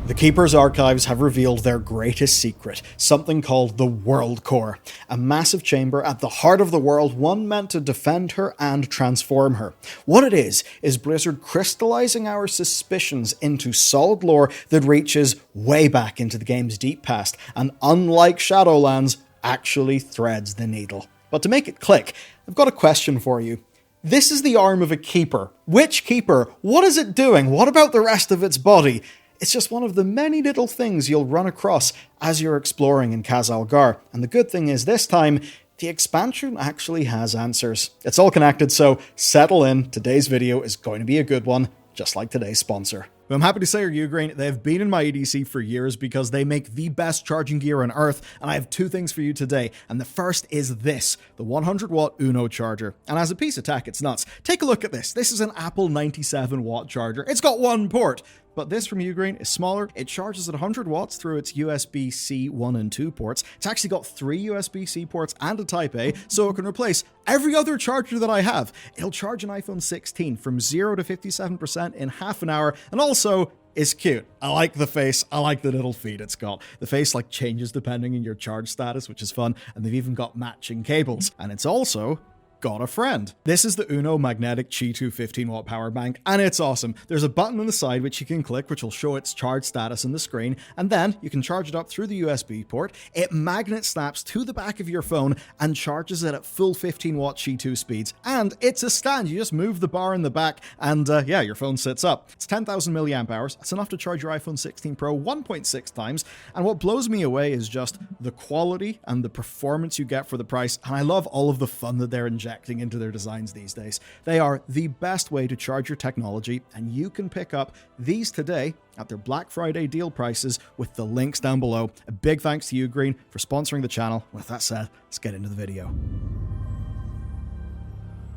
The Keeper's archives have revealed their greatest secret, something called the Worldcore, a massive chamber at the heart of the world, one meant to defend her and transform her. What it is Blizzard crystallizing our suspicions into solid lore that reaches way back into the game's deep past, and unlike Shadowlands, actually threads the needle. But to make it click, I've got a question for you. This is the arm of a keeper. Which keeper? What is it doing? What about the rest of its body? It's just one of the many little things you'll run across as you're exploring in Khaz Algar. And the good thing is this time, the expansion actually has answers. It's all connected, so settle in. Today's video is going to be a good one, just like today's sponsor. Who I'm happy to say are Ugrain. They've been in my EDC for years because they make the best charging gear on Earth, and I have two things for you today. And the first is this, the 100-watt Uno charger. And as a piece of tech, it's nuts. Take a look at this. This is an Apple 97-watt charger. It's got one port. But this from Ugrain is smaller. It charges at 100 watts through its USB-C 1 and 2 ports. It's actually got 3 USB-C ports and a Type A, so it can replace every other charger that I have. It'll charge an iPhone 16 from 0 to 57% in half an hour, and also is cute. I like the face. I like the little feet it's got. The face changes depending on your charge status, which is fun, and they've even got matching cables. And it's also got a friend. This is the Uno Magnetic Qi 2 15-watt power bank, and it's awesome. There's a button on the side which you can click, which will show its charge status on the screen, and then you can charge it up through the USB port. It magnet snaps to the back of your phone and charges it at full 15-watt Qi 2 speeds. And it's a stand. You just move the bar in the back, and yeah, your phone sits up. It's 10,000 milliamp hours. It's enough to charge your iPhone 16 Pro 1.6 times. And what blows me away is just the quality and the performance you get for the price. And I love all of the fun that they're injecting into their designs these days. They are the best way to charge your technology, and you can pick up these today at their Black Friday deal prices with the links down below. A big thanks to Ugrain for sponsoring the channel. With that said, let's get into the video.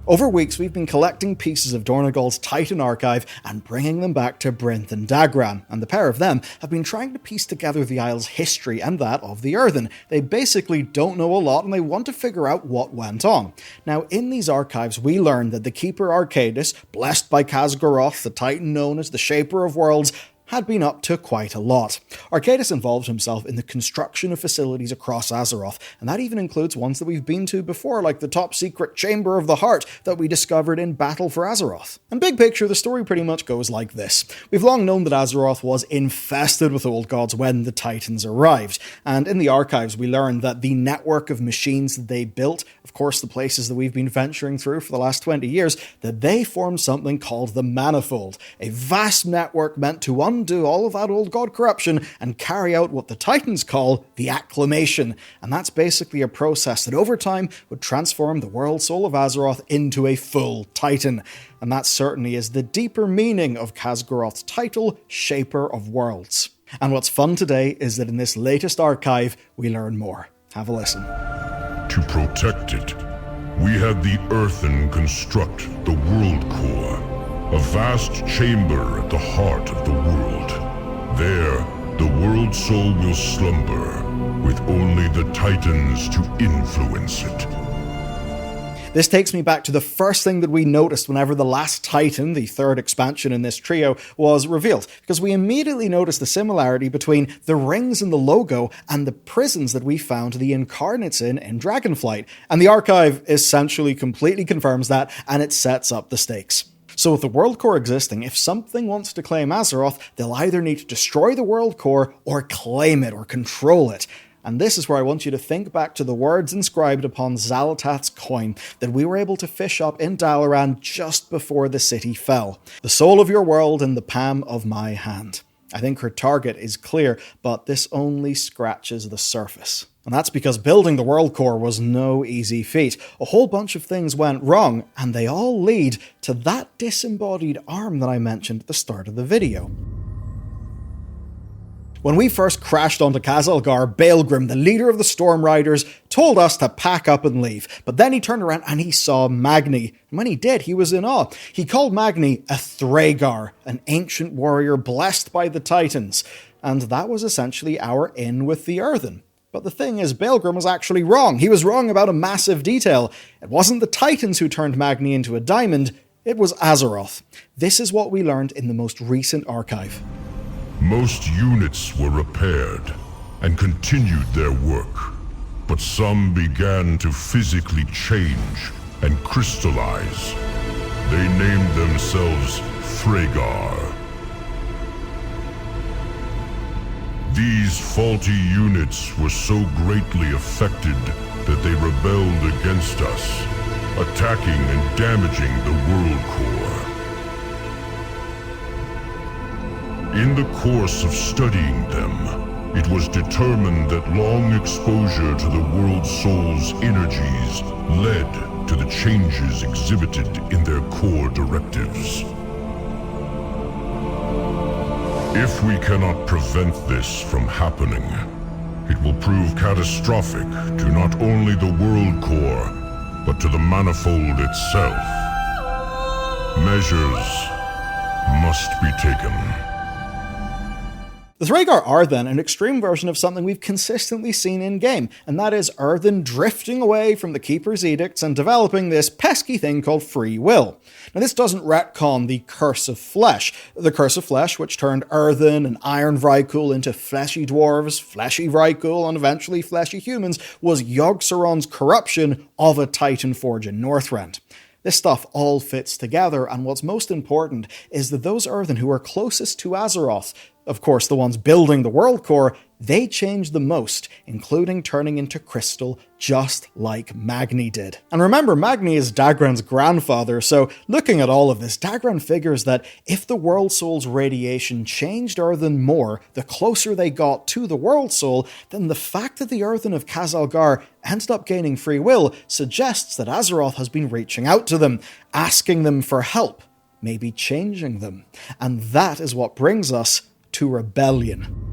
Over weeks, we've been collecting pieces of Dornogold's Titan archive and bringing them back to Brinth and Dagran, and the pair of them have been trying to piece together the Isle's history and that of the Earthen. They basically don't know a lot, and they want to figure out what went on. Now, in these archives, we learn that the Keeper Archaedas, blessed by Khaz, the Titan known as the Shaper of Worlds, had been up to quite a lot. Archaedas involved himself in the construction of facilities across Azeroth, and that even includes ones that we've been to before, like the top-secret Chamber of the Heart that we discovered in Battle for Azeroth. And big picture, the story pretty much goes like this. We've long known that Azeroth was infested with old gods when the Titans arrived, and in the archives we learned that the network of machines that they built, of course the places that we've been venturing through for the last 20 years, that they formed something called the Manifold, a vast network meant to undo all of that old god corruption and carry out what the Titans call the Acclamation. And that's basically a process that over time would transform the world soul of Azeroth into a full Titan. And that certainly is the deeper meaning of Khaz'goroth's title, Shaper of Worlds. And what's fun today is that in this latest archive, we learn more. Have a listen. To protect it, we had the Earthen construct the Worldcore, a vast chamber at the heart of the world. There, the world soul will slumber, with only the Titans to influence it. This takes me back to the first thing that we noticed whenever the last Titan, the third expansion in this trio, was revealed, because we immediately noticed the similarity between the rings in the logo and the prisons that we found the incarnates in Dragonflight. And the archive essentially completely confirms that, and it sets up the stakes. So with the Worldcore existing, if something wants to claim Azeroth, they'll either need to destroy the Worldcore or claim it or control it. And this is where I want you to think back to the words inscribed upon Xal'atath's coin that we were able to fish up in Dalaran just before the city fell. The soul of your world in the palm of my hand. I think her target is clear, but this only scratches the surface. And that's because building the Worldcore was no easy feat. A whole bunch of things went wrong, and they all lead to that disembodied arm that I mentioned at the start of the video. When we first crashed onto Khaz Algar, Baelgrim, the leader of the Storm Riders, told us to pack up and leave. But then he turned around and he saw Magni. And when he did, he was in awe. He called Magni a Thragar, an ancient warrior blessed by the Titans. And that was essentially our in with the Earthen. But the thing is, Baelgrim was actually wrong. He was wrong about a massive detail. It wasn't the Titans who turned Magni into a diamond, it was Azeroth. This is what we learned in the most recent archive. Most units were repaired and continued their work, but some began to physically change and crystallize. They named themselves Thragar. These faulty units were so greatly affected that they rebelled against us, attacking and damaging the Worldcore. In the course of studying them, it was determined that long exposure to the World Soul's energies led to the changes exhibited in their core directives. If we cannot prevent this from happening, it will prove catastrophic to not only the Worldcore, but to the Manifold itself. Measures must be taken. The Thragar are then an extreme version of something we've consistently seen in-game, and that is Earthen drifting away from the Keeper's edicts and developing this pesky thing called free will. Now this doesn't retcon the Curse of Flesh. The Curse of Flesh, which turned Earthen and Iron Vrykul into fleshy dwarves, fleshy Vrykul, and eventually fleshy humans, was Yogg-Saron's corruption of a Titan Forge in Northrend. This stuff all fits together, and what's most important is that those Earthen who are closest to Azeroth, of course the ones building the Worldcore, they changed the most, including turning into crystal just like Magni did. And remember, Magni is Dagran's grandfather, so looking at all of this, Dagran figures that if the World Soul's radiation changed Earthen more, the closer they got to the World Soul, then the fact that the Earthen of Khaz Algar ended up gaining free will suggests that Azeroth has been reaching out to them, asking them for help, maybe changing them. And that is what brings us to rebellion.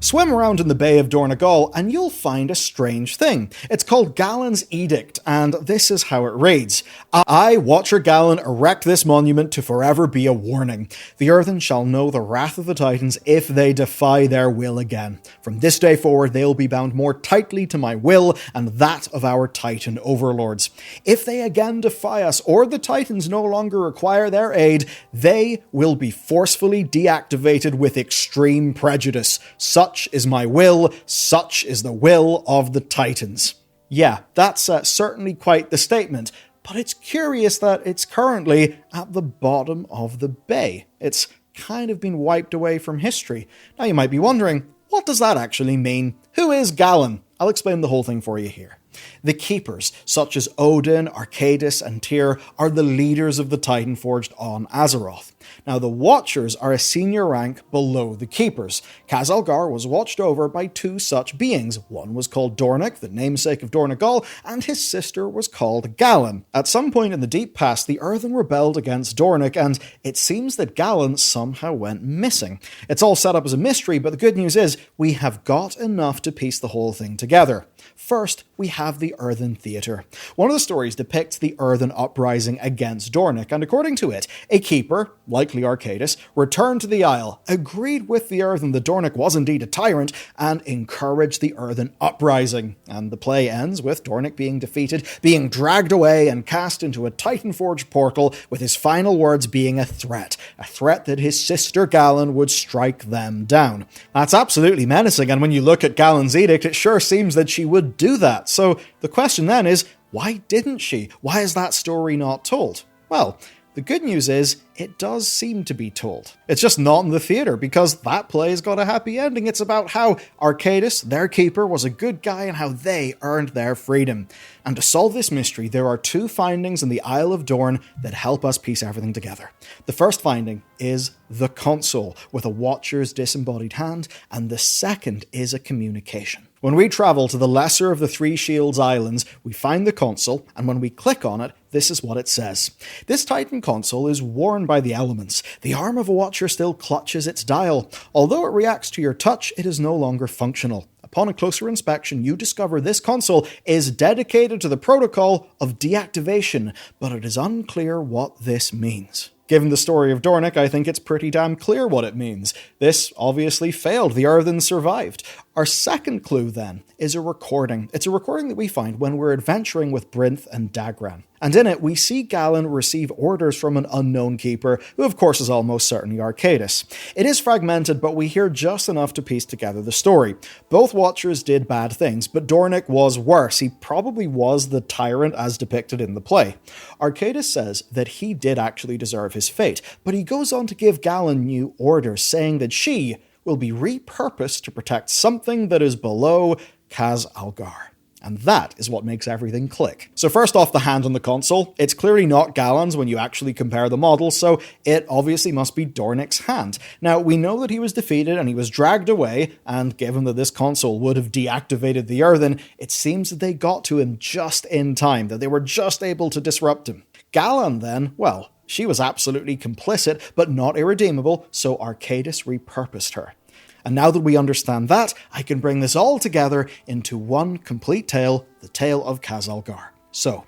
Swim around in the Bay of Donegal and you'll find a strange thing. It's called Galen's Edict, and this is how it reads. I, Watcher Galen, erect this monument to forever be a warning. The Earthen shall know the wrath of the Titans if they defy their will again. From this day forward they'll be bound more tightly to my will and that of our Titan overlords. If they again defy us, or the Titans no longer require their aid, they will be forcefully deactivated with extreme prejudice. Such is my will, such is the will of the Titans. Yeah, that's certainly quite the statement, but it's curious that it's currently at the bottom of the bay. It's kind of been wiped away from history. Now you might be wondering, what does that actually mean? Who is Galen? I'll explain the whole thing for you here. The Keepers, such as Odin, Archaedas, and Tyr, are the leaders of the Titan forged on Azeroth. Now, the Watchers are a senior rank below the Keepers. Khaz Algar was watched over by two such beings. One was called Dornick, the namesake of Donegal, and his sister was called Galen. At some point in the deep past, the Earthen rebelled against Dornick, and it seems that Galen somehow went missing. It's all set up as a mystery, but the good news is we have got enough to piece the whole thing together. First, we have the Earthen Theatre. One of the stories depicts the Earthen uprising against Dornick, and according to it, a keeper, likely Archaedas, returned to the Isle, agreed with the Earthen that Dornick was indeed a tyrant, and encouraged the Earthen uprising. And the play ends with Dornick being defeated, being dragged away and cast into a Titanforge portal, with his final words being a threat that his sister Galen would strike them down. That's absolutely menacing, and when you look at Galen's edict, it sure seems that she would do that. So the question then is, why didn't she? Why is that story not told? Well, the good news is, it does seem to be told. It's just not in the theatre, because that play's got a happy ending. It's about how Archaedas, their keeper, was a good guy and how they earned their freedom. And to solve this mystery, there are two findings in the Isle of Dorn that help us piece everything together. The first finding is the console, with a Watcher's disembodied hand, and the second is a communication. When we travel to the lesser of the Three Shields Islands, we find the console, and when we click on it, this is what it says. This Titan console is worn by the elements. The arm of a Watcher still clutches its dial. Although it reacts to your touch, it is no longer functional. Upon a closer inspection, you discover this console is dedicated to the protocol of deactivation, but it is unclear what this means. Given the story of Dornick, I think it's pretty damn clear what it means. This obviously failed. The Earthen survived. Our second clue, then, is a recording. It's a recording that we find when we're adventuring with Brinth and Dagran. And in it, we see Galen receive orders from an unknown keeper, who of course is almost certainly Archaedas. It is fragmented, but we hear just enough to piece together the story. Both Watchers did bad things, but Dornick was worse. He probably was the tyrant as depicted in the play. Archaedas says that he did actually deserve his fate, but he goes on to give Galen new orders, saying that she will be repurposed to protect something that is below Khaz Algar. And that is what makes everything click. So first off, the hand on the console. It's clearly not Galen's when you actually compare the models, so it obviously must be Dornick's hand. Now, we know that he was defeated and he was dragged away, and given that this console would have deactivated the Earthen, it seems that they got to him just in time, that they were just able to disrupt him. Galen then, well, she was absolutely complicit, but not irredeemable, so Archaedas repurposed her. And now that we understand that, I can bring this all together into one complete tale, the tale of Khaz Algar. So,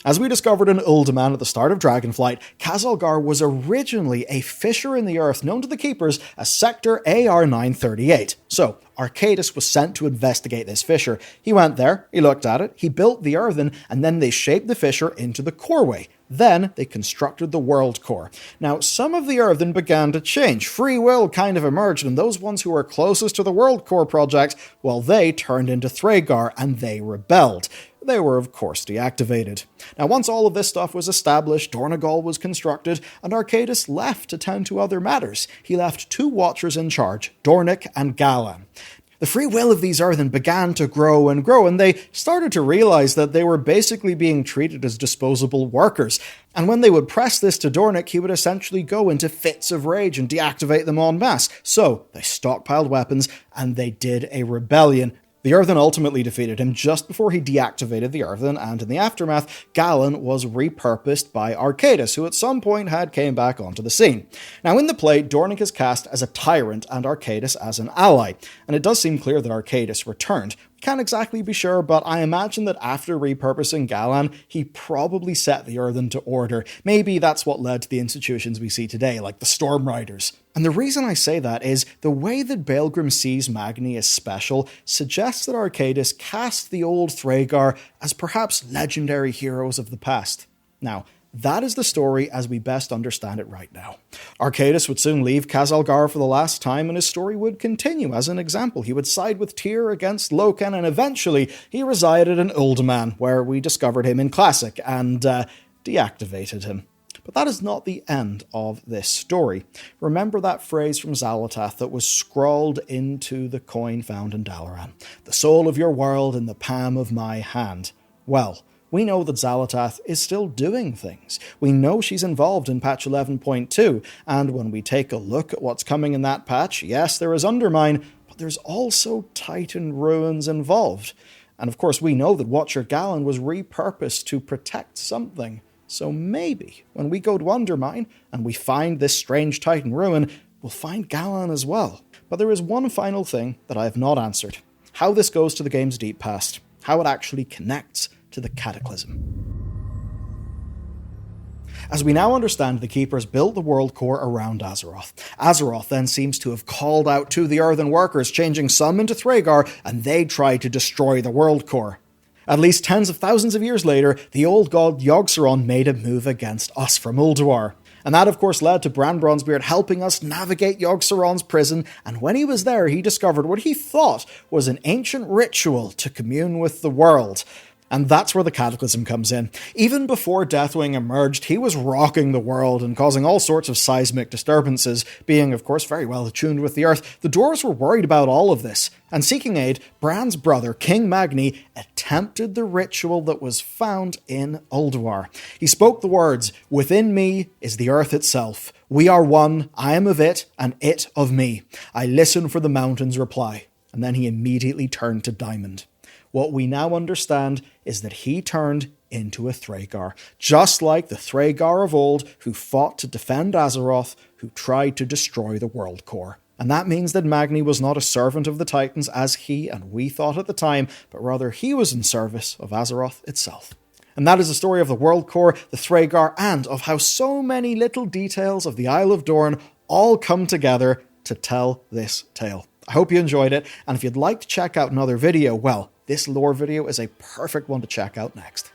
as we discovered in Uldaman at the start of Dragonflight, Khaz Algar was originally a fissure in the earth known to the Keepers as Sector AR-938. So, Archaedas was sent to investigate this fissure. He went there, he looked at it, he built the Earthen, and then they shaped the fissure into the coreway. Then they constructed the Worldcore. Now, some of the Earthen began to change. Free will kind of emerged, and those ones who were closest to the Worldcore project, well, they turned into Thragar, and they rebelled. They were, of course, deactivated. Now, once all of this stuff was established, Dornegal was constructed, and Archaedas left to tend to other matters. He left two Watchers in charge, Dornick and Galen. The free will of these Earthen began to grow, and they started to realize that they were basically being treated as disposable workers. And when they would press this to Dornick, he would essentially go into fits of rage and deactivate them en masse. So they stockpiled weapons, and they did a rebellion. The Earthen ultimately defeated him just before he deactivated the Earthen, and in the aftermath, Galen was repurposed by Archaedas, who at some point had came back onto the scene. Now in the play, Dornick is cast as a tyrant and Archaedas as an ally, and it does seem clear that Archaedas returned. Can't exactly be sure, but I imagine that after repurposing Galen, he probably set the Earthen to order. Maybe that's what led to the institutions we see today, like the Storm Riders. And the reason I say that is the way that Baelgrim sees Magni as special suggests that Archaedas cast the old Thragar as perhaps legendary heroes of the past. Now, that is the story as we best understand it right now. Archaedas would soon leave Khaz Algar for the last time, and his story would continue. As an example, he would side with Tyr against Loken, and eventually he resided in Uldaman, where we discovered him in Classic and deactivated him. But that is not the end of this story. Remember that phrase from Xal'atath that was scrawled into the coin found in Dalaran? The soul of your world in the palm of my hand. Well, we know that Xal'atath is still doing things. We know she's involved in patch 11.2, and when we take a look at what's coming in that patch, yes, there is Undermine, but there's also Titan ruins involved. And of course, we know that Watcher Galen was repurposed to protect something. So maybe, when we go to Undermine, and we find this strange Titan ruin, we'll find Galen as well. But there is one final thing that I have not answered. How this goes to the game's deep past. How it actually connects to the Cataclysm. As we now understand, the Keepers built the Worldcore around Azeroth. Azeroth then seems to have called out to the Earthen Workers, changing some into Thragar, and they tried to destroy the Worldcore. At least tens of thousands of years later, the old god Yogg-Saron made a move against us from Ulduar. And that of course led to Bran Bronzebeard helping us navigate Yogg-Saron's prison, and when he was there he discovered what he thought was an ancient ritual to commune with the world. And that's where the Cataclysm comes in. Even before Deathwing emerged, he was rocking the world and causing all sorts of seismic disturbances. Being, of course, very well attuned with the Earth, the Dwarves were worried about all of this. And seeking aid, Bran's brother, King Magni, attempted the ritual that was found in Ulduar. He spoke the words, "Within me is the Earth itself. We are one, I am of it, and it of me. I listen for the mountain's reply." And then he immediately turned to Diamond. What we now understand is that he turned into a Thragar, just like the Thragar of old who fought to defend Azeroth, who tried to destroy the Worldcore. And that means that Magni was not a servant of the Titans as he and we thought at the time, but rather he was in service of Azeroth itself. And that is the story of the Worldcore, the Thragar, and of how so many little details of the Isle of Dorne all come together to tell this tale. I hope you enjoyed it, and if you'd like to check out another video, well, this lore video is a perfect one to check out next.